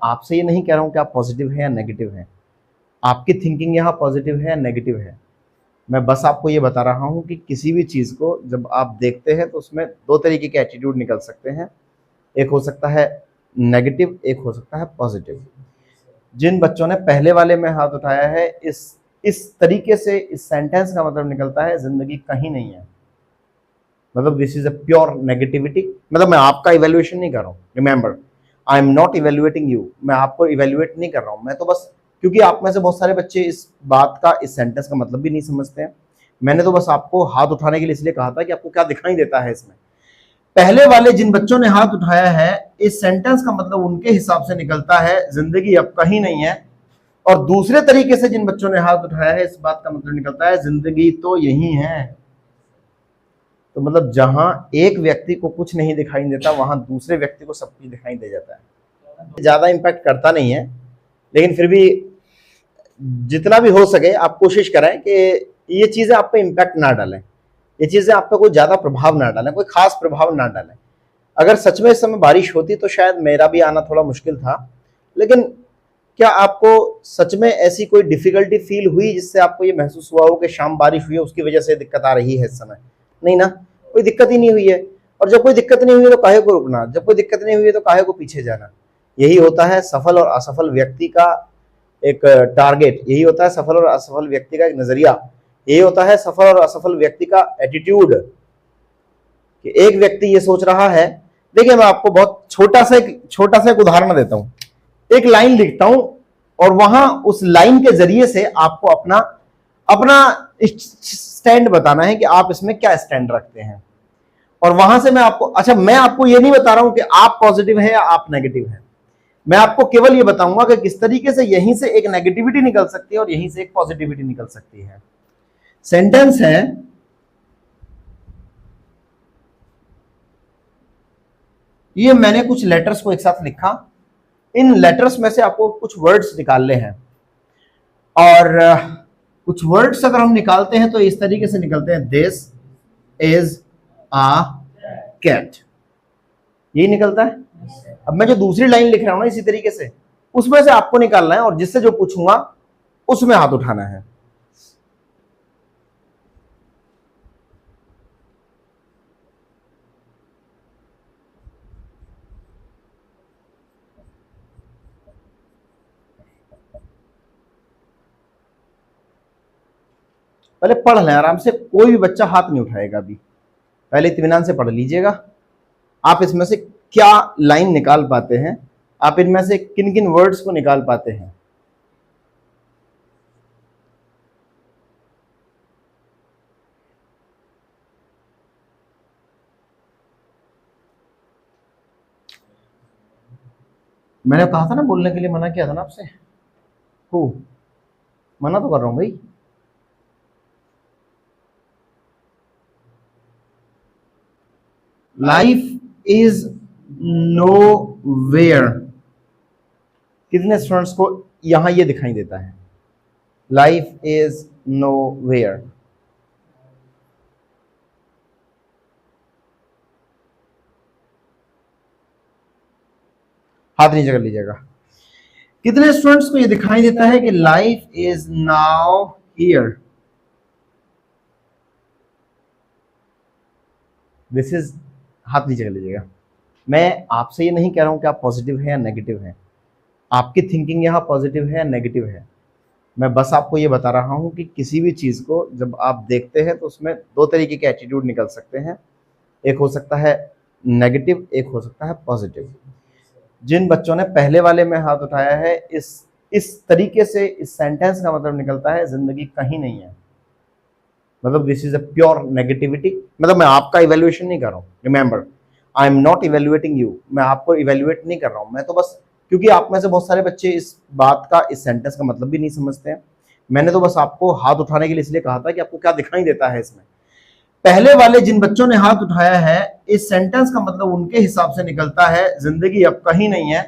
आपसे ये नहीं कह रहा हूं कि आप पॉजिटिव हैं या नेगेटिव हैं, आपकी थिंकिंग यहाँ पॉजिटिव है या नेगेटिव है। मैं बस आपको ये बता रहा हूं कि किसी भी चीज़ को जब आप देखते हैं तो उसमें दो तरीके के एटीट्यूड निकल सकते हैं, एक हो सकता है नेगेटिव, एक हो सकता है पॉजिटिव। जिन बच्चों ने पहले वाले में हाथ उठाया है, इस तरीके से इस सेंटेंस का मतलब निकलता है जिंदगी कहीं नहीं है, मतलब this is a pure negativity. मतलब मैं आपका इवेल्युएशन नहीं कर रहा हूँ, remember I am not evaluating you, मैं आपको इवेल्युएट नहीं कर रहा हूँ, मैं तो बस, क्योंकि आप में से बहुत सारे बच्चे इस बात का, इस सेंटेंस का मतलब भी नहीं समझते हैं, मैंने तो बस आपको हाथ उठाने के लिए इसलिए कहा था कि आपको क्या दिखाई देता है इसमें। पहले वाले जिन बच्चों ने हाथ उठाया है, इस सेंटेंस का मतलब उनके हिसाब से निकलता है जिंदगी अब कहीं नहीं है, और दूसरे तरीके से जिन बच्चों ने हाथ उठाया है, इस बात का मतलब निकलता है जिंदगी तो यही है। तो मतलब जहां एक व्यक्ति को कुछ नहीं दिखाई देता, वहां दूसरे व्यक्ति को सब कुछ दिखाई दे जाता है। ज्यादा इंपैक्ट करता नहीं है, लेकिन फिर भी जितना भी हो सके आप कोशिश करें कि ये चीजें आप पे इंपैक्ट ना डालें, ये चीजें आप पे कोई ज्यादा प्रभाव ना डालें, कोई खास प्रभाव ना डालें। अगर सच में इस समय बारिश होती तो शायद मेरा भी आना थोड़ा मुश्किल था, लेकिन क्या आपको सच में ऐसी कोई डिफिकल्टी फील हुई जिससे आपको ये महसूस हुआ हो कि शाम बारिश हुई है उसकी वजह से दिक्कत आ रही है इस समय? नहीं ना, कोई दिक्कत ही नहीं हुई है। और जब कोई दिक्कत नहीं हुई है तो काहे को रुकना, जब कोई दिक्कत नहीं हुई है तो काहे को पीछे जाना। यही होता है सफल और असफल व्यक्ति का एक टारगेट, यही होता है सफल और असफल व्यक्ति का एक नजरिया, यही होता है सफल और असफल व्यक्ति का एटीट्यूड। कि एक व्यक्ति ये सोच रहा है, देखिए मैं आपको बहुत छोटा सा एक उदाहरण देता हूं। एक लाइन लिखता हूं और वहां उस लाइन के जरिए से आपको अपना स्टैंड बताना है कि आप इसमें क्या स्टैंड रखते हैं। और वहां से मैं आपको ये नहीं बता रहा हूं कि आप पॉजिटिव हैं या आप नेगेटिव हैं, मैं आपको केवल ये बताऊंगा कि किस तरीके से यहीं से एक नेगेटिविटी निकल सकती है और यहीं से एक पॉजिटिविटी निकल सकती है। सेंटेंस है, ये मैंने कुछ लेटर्स को एक साथ लिखा, इन लेटर्स में से आपको कुछ वर्ड्स निकालने हैं, और कुछ वर्ड्स अगर हम निकालते हैं तो इस तरीके से निकलते हैं, दिस इज अ कैट, यही निकलता है। अब मैं जो दूसरी लाइन लिख रहा हूं ना इसी तरीके से, उसमें से आपको निकालना है और जिससे जो पूछूंगा उसमें हाथ उठाना है। पहले पढ़ लें आराम से, कोई भी बच्चा हाथ नहीं उठाएगा अभी, पहले इत्मीनान से पढ़ लीजिएगा। आप इसमें से क्या लाइन निकाल पाते हैं, आप इनमें से किन किन वर्ड्स को निकाल पाते हैं। मैंने कहा था ना, बोलने के लिए मना किया था ना आपसे, हो मना तो कर रहा हूं भाई। लाइफ इज नो वेयर, कितने स्टूडेंट्स को यहां ये दिखाई देता है, लाइफ इज नो वेयर। हाथ नीचे कर लीजिएगा। कितने स्टूडेंट्स को ये दिखाई देता है कि life is now here, this is, हाथ नीचे कर लीजिएगा। मैं आपसे ये नहीं कह रहा हूं कि आप पॉजिटिव हैं या नेगेटिव हैं, आपकी थिंकिंग यहाँ पॉजिटिव है या नेगेटिव है। मैं बस आपको ये बता रहा हूं कि किसी भी चीज को जब आप देखते हैं तो उसमें दो तरीके के एटीट्यूड निकल सकते हैं, एक हो सकता है नेगेटिव, एक हो सकता है पॉजिटिव। जिन बच्चों ने पहले वाले में हाथ उठाया है, इस तरीके से इस सेंटेंस का मतलब निकलता है जिंदगी कहीं नहीं है, मतलब this is a pure negativity. मतलब मैं आपका इवेल्युएशन नहीं कर रहा हूँ, remember I am not evaluating you, मैं आपको इवेल्युएट नहीं कर रहा हूँ, मैं तो बस, क्योंकि आप में से बहुत सारे बच्चे इस बात का, इस सेंटेंस का मतलब भी नहीं समझते हैं, मैंने तो बस आपको हाथ उठाने के लिए इसलिए कहा था कि आपको क्या दिखाई देता है इसमें। पहले वाले जिन बच्चों ने हाथ उठाया है, इस सेंटेंस का मतलब उनके हिसाब से निकलता है जिंदगी अब कहीं नहीं है,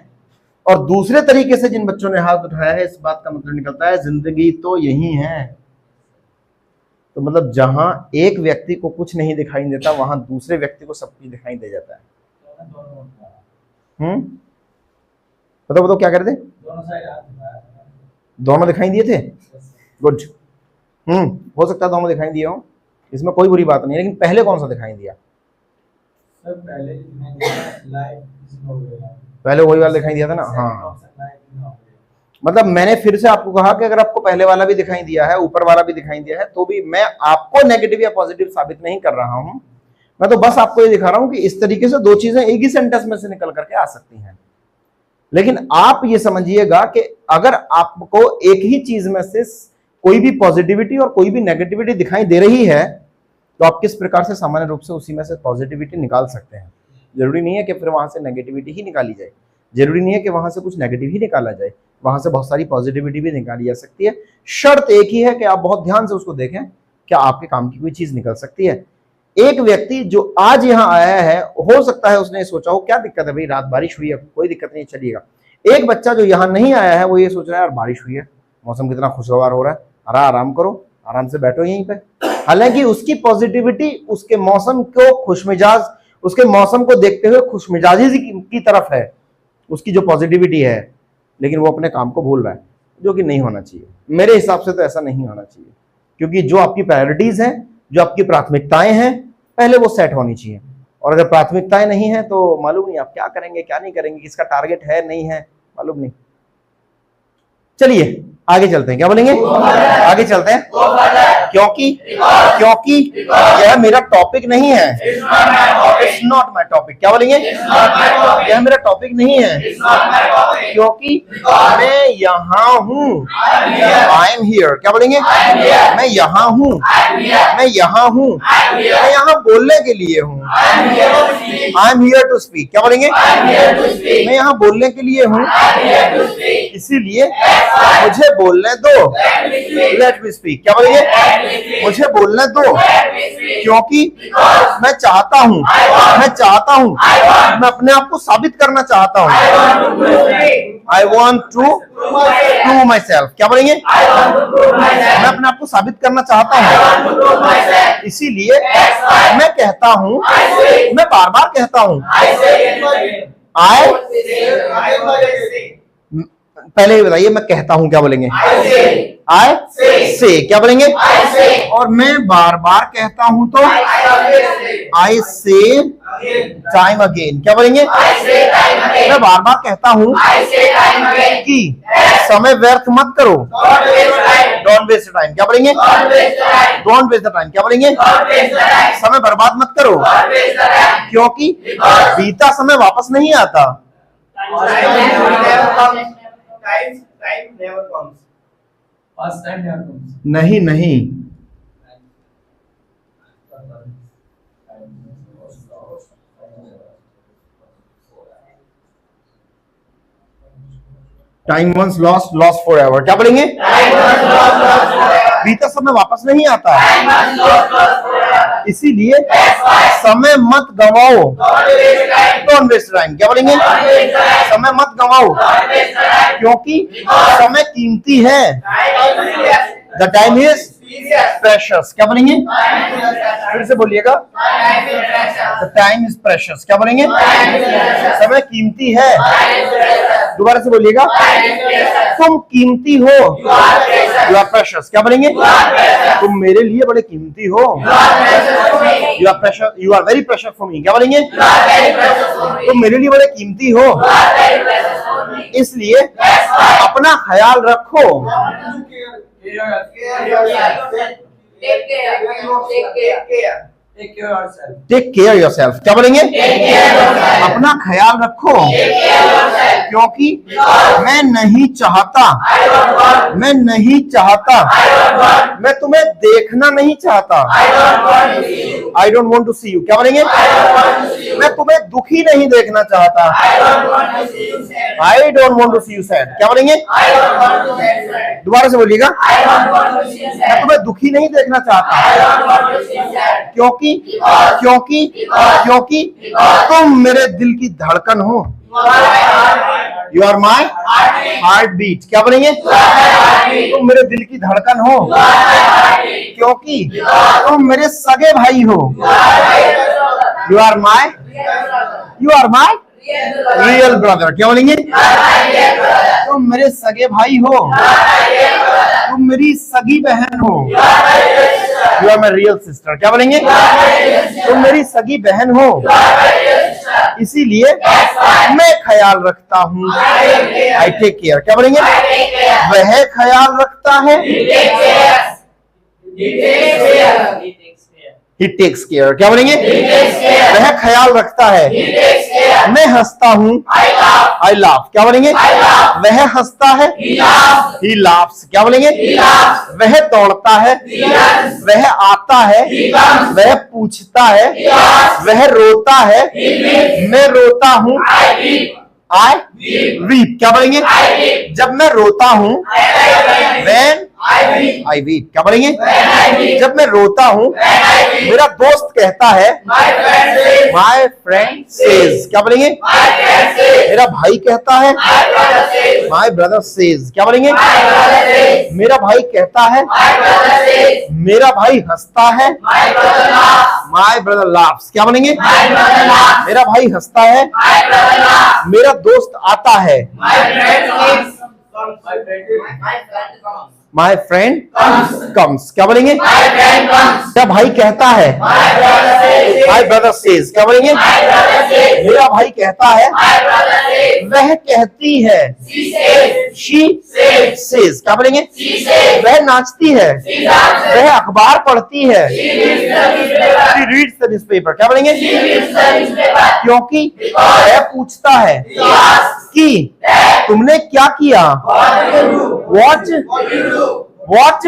और दूसरे तरीके से जिन बच्चों ने हाथ उठाया है, इस बात का मतलब निकलता है जिंदगी तो यही है। तो मतलब जहां एक व्यक्ति को कुछ नहीं दिखाई देता, वहां दूसरे व्यक्ति को सब कुछ दिखाई दे जाता है। बताओ बताओ क्या कर रहे थे? दोनों दिखाई दिए थे, गुड। हो सकता है दोनों दिखाई दिए हो, इसमें कोई बुरी बात नहीं, लेकिन पहले कौन सा दिखाई दिया? पहले वही वाला दिखाई दिया था ना। हाँ, मतलब मैंने फिर से आपको कहा कि अगर आपको पहले वाला भी दिखाई दिया है, ऊपर वाला भी दिखाई दिया है, तो भी मैं आपको नेगेटिव या पॉजिटिव साबित नहीं कर रहा हूं, मैं तो बस आपको ये दिखा रहा हूं कि इस तरीके से दो चीजें एक ही सेंटेंस में से निकल करके आ सकती हैं। लेकिन आप ये समझिएगा कि अगर आपको एक ही चीज में से कोई भी पॉजिटिविटी और कोई भी नेगेटिविटी दिखाई दे रही है, तो आप किस प्रकार से सामान्य रूप से उसी में से पॉजिटिविटी निकाल सकते हैं। जरूरी नहीं है कि फिर वहां से नेगेटिविटी ही निकाली जाए, जरूरी नहीं है कि वहां से कुछ नेगेटिव ही निकाला जाए, वहां से बहुत सारी पॉजिटिविटी भी निकाली जा सकती है। शर्त एक ही है कि आप बहुत ध्यान से उसको देखें, क्या आपके काम की कोई चीज निकल सकती है। एक व्यक्ति जो आज यहाँ आया है, हो सकता है उसने सोचा हो क्या दिक्कत है भाई, रात बारिश हुई है, कोई दिक्कत नहीं, चलिएगा। एक बच्चा जो यहाँ नहीं आया है, वो ये सोच रहा है यार बारिश हुई है, मौसम कितना खुशगवार हो रहा है, आराम करो, आराम से बैठो यहीं पे। हालांकि उसकी पॉजिटिविटी उसके मौसम को खुशमिजाज, उसके मौसम को देखते हुए खुशमिजाजी की तरफ है, उसकी जो पॉजिटिविटी है, लेकिन वो अपने काम को भूल रहा है, जो कि नहीं होना चाहिए। मेरे हिसाब से तो ऐसा नहीं होना चाहिए, क्योंकि जो आपकी प्रायोरिटीज हैं, जो आपकी प्राथमिकताएं हैं, पहले वो सेट होनी चाहिए। और अगर प्राथमिकताएं नहीं है तो मालूम नहीं आप क्या करेंगे क्या नहीं करेंगे, किसका टारगेट है नहीं है मालूम नहीं। चलिए आगे चलते हैं, क्या बोलेंगे? आगे चलते हैं, क्योंकि यह मेरा टॉपिक नहीं है, इट्स नॉट माई टॉपिक। क्या बोलेंगे? यह मेरा टॉपिक नहीं है, क्योंकि मैं यहाँ हूँ, आई एम हियर। क्या बोलेंगे? मैं यहाँ हूँ, मैं यहाँ हूँ, मैं यहाँ बोलने के लिए हूँ, I am here to speak. क्या बोलेंगे? मैं यहाँ बोलने के लिए हूँ, इसीलिए मुझे बोलने दो, लेट मी स्पीक। क्या बोलेंगे? मुझे बोलने दो, क्योंकि मैं चाहता हूँ, मैं अपने आप को साबित करना चाहता हूँ। I want to prove myself. क्या बोलेंगे? मैं अपने आप को साबित करना चाहता हूँ, इसीलिए मैं कहता हूँ, मैं बार बार कहता हूँ, पहले ही बताइए मैं कहता हूं, क्या बोलेंगे? आई से। क्या बोलेंगे? और मैं बार बार कहता हूं तो आई से टाइम अगेन। क्या बोलेंगे? मैं बार बार कहता हूं कि समय व्यर्थ मत करो, डोंट वेस्ट टाइम। क्या बोलेंगे? Don't waste time. क्या बोलेंगे? समय बर्बाद मत करो, क्योंकि बीता समय वापस नहीं आता। Time never comes. Past time never comes. नहीं नहीं, time once lost, lost forever. क्या बोलेंगे? बीता समय वापस नहीं आता, इसीलिए समय मत गवाओ, डोंट वेस्ट टाइम। क्या बोलेंगे? समय मत गवाओ, क्योंकि समय कीमती है। The time is precious. क्या बोलेंगे? फिर से बोलिएगा, द टाइम इज प्रेशियस। क्या बोलेंगे? समय कीमती है। दोबारा से बोलिएगा, तुम कीमती हो, यू आर प्रेशियस। क्या बोलेंगे? तुम मेरे लिए बड़े कीमती हो, you are precious, you are very precious for me. क्या बोलेंगे? तुम मेरे लिए बड़े कीमती हो, इसलिए अपना ख्याल रखो। Take care yourself. क्या बोलेंगे? अपना ख्याल रखो, क्योंकि मैं नहीं चाहता, मैं तुम्हें देखना नहीं चाहता। I don't want to see you. क्या बोलेंगे? मैं तुम्हें दुखी नहीं देखना चाहता। I don't want to see you sad. क्या बोलेंगे? दोबारा से बोलिएगा, मैं तुम्हें दुखी नहीं देखना चाहता, क्योंकि तुम मेरे दिल की धड़कन हो। You are my heartbeat. क्या बोलेंगे? तुम मेरे दिल की धड़कन हो, क्योंकि तुम मेरे सगे भाई हो। You are my real brother. क्या बोलेंगे? तुम मेरे सगे भाई हो, तुम मेरी सगी बहन हो। You are my real sister. क्या बोलेंगे? तुम मेरी सगी बहन हो, इसीलिए मैं ख्याल रखता हूँ। I take care. क्या बोलेंगे? वह ख्याल रखता है, He takes care। क्या बोलेंगे? वह ख्याल रखता है। मैं हंसता हूँ, I laugh। क्या बोलेंगे? वह हंसता है, He laughs। क्या बोलेंगे? वह दौड़ता है, वह आता है, वह पूछता है, वह रोता है, मैं रोता हूँ, I weep। क्या बोलेंगे? जब मैं रोता हूँ, when I weep। क्या बोलेंगे? जब मैं रोता हूँ, मेरा दोस्त कहता है, my friend says। क्या बोलेंगे? मेरा भाई कहता है, my brother says। क्या बोलेंगे? मेरा भाई कहता है, मेरा भाई हंसता है, my brother laughs। क्या बोलेंगे? मेरा भाई हंसता है, मेरा दोस्त आता है, my friend comes। क्या बोलेंगे? मेरा भाई कहता है, my brother says। क्या बोलेंगे? मेरा भाई कहता है, वह कहती है, she says। क्या बोलेंगे? वह नाचती है, वह अखबार पढ़ती है, she reads the newspaper। क्या बोलेंगे? क्योंकि वह पूछता है कि तुमने क्या किया, What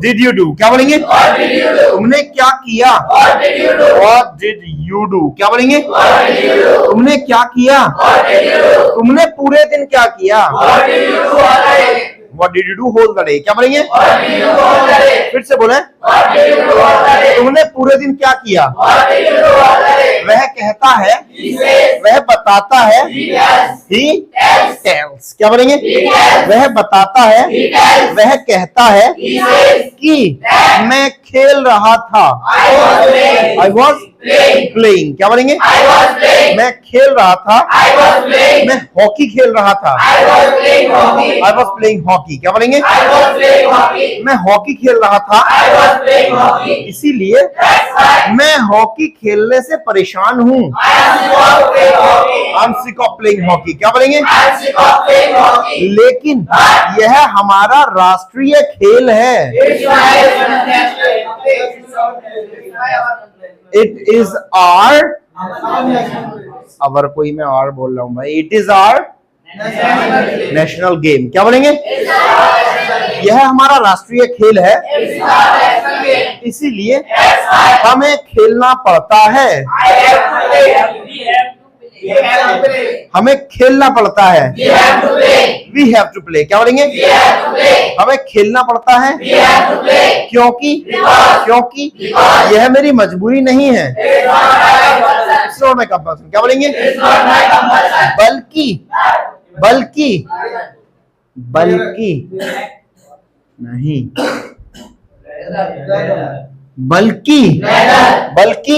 did you do? क्या बोलेंगे? तुमने क्या किया, What did you do? क्या बोलेंगे? तुमने क्या किया, तुमने पूरे दिन क्या किया, What did you do whole the day? क्या बोलेंगे? फिर से बोले, तुमने पूरे दिन क्या किया। वह कहता है, वह बताता है, he tells। क्या बोलेंगे? वह बताता है, वह कहता है कि मैं खेल रहा था, I was playing। क्या बोलेंगे? मैं खेल रहा था, मैं हॉकी खेल रहा था, I was playing hockey। क्या बोलेंगे? मैं हॉकी खेल रहा था, इसीलिए मैं हॉकी खेलने से परेशान हूँ, I'm sick of playing hockey। क्या बोलेंगे? लेकिन यह हमारा राष्ट्रीय खेल है, It is our कोई मैं और बोल रहा हूँ भाई, It is our national game. क्या बोलेंगे? यह हमारा राष्ट्रीय खेल है, इसीलिए हमें खेलना पड़ता है, हमें खेलना पड़ता है, We have to play। क्या बोलेंगे? हमें खेलना पड़ता है, क्योंकि यह मेरी मजबूरी नहीं है, It's not my compulsion। क्या बोलेंगे? बल्कि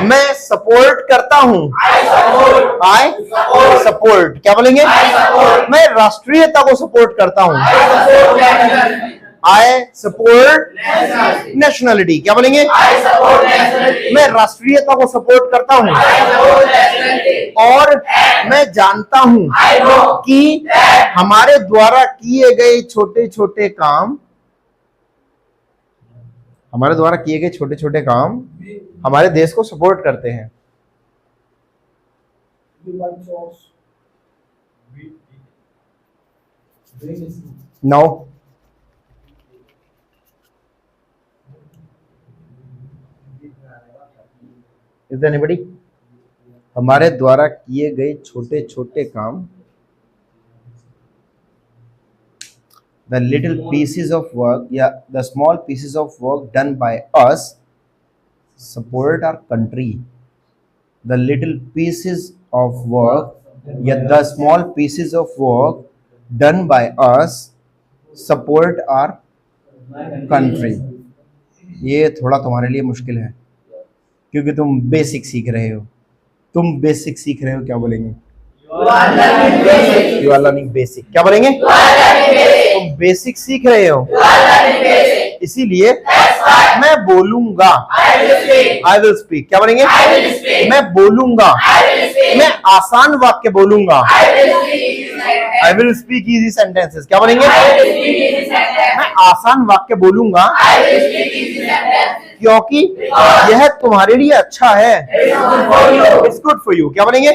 मैं सपोर्ट करता हूँ, I सपोर्ट। क्या बोलेंगे? मैं राष्ट्रीयता को सपोर्ट करता हूँ, I सपोर्ट नेशनलिटी। क्या बोलेंगे? मैं राष्ट्रीयता को सपोर्ट करता हूँ, और मैं जानता हूँ कि हमारे द्वारा किए गए छोटे छोटे काम हमारे देश को सपोर्ट करते हैं। No, is there anybody? हमारे द्वारा किए गए छोटे छोटे काम, the little pieces of work या the small pieces of work done by us support our country। the little pieces of work या the small pieces of work done by us support our country। ये थोड़ा तुम्हारे लिए मुश्किल है, क्योंकि तुम बेसिक सीख रहे हो। तुम बेसिक सीख रहे हो, क्या बोलेंगे? basic. You are learning basic. क्या बोलेंगे? तुम बेसिक सीख रहे हो, इसीलिए मैं बोलूंगा। I will speak. क्या बोलेंगे? मैं बोलूंगा। मैं आसान वाक्य बोलूंगा। I will speak easy sentences. क्या बोलेंगे? मैं आसान वाक्य बोलूंगा क्योंकि यह तुम्हारे लिए अच्छा है। It's good for you. क्या बोलेंगे?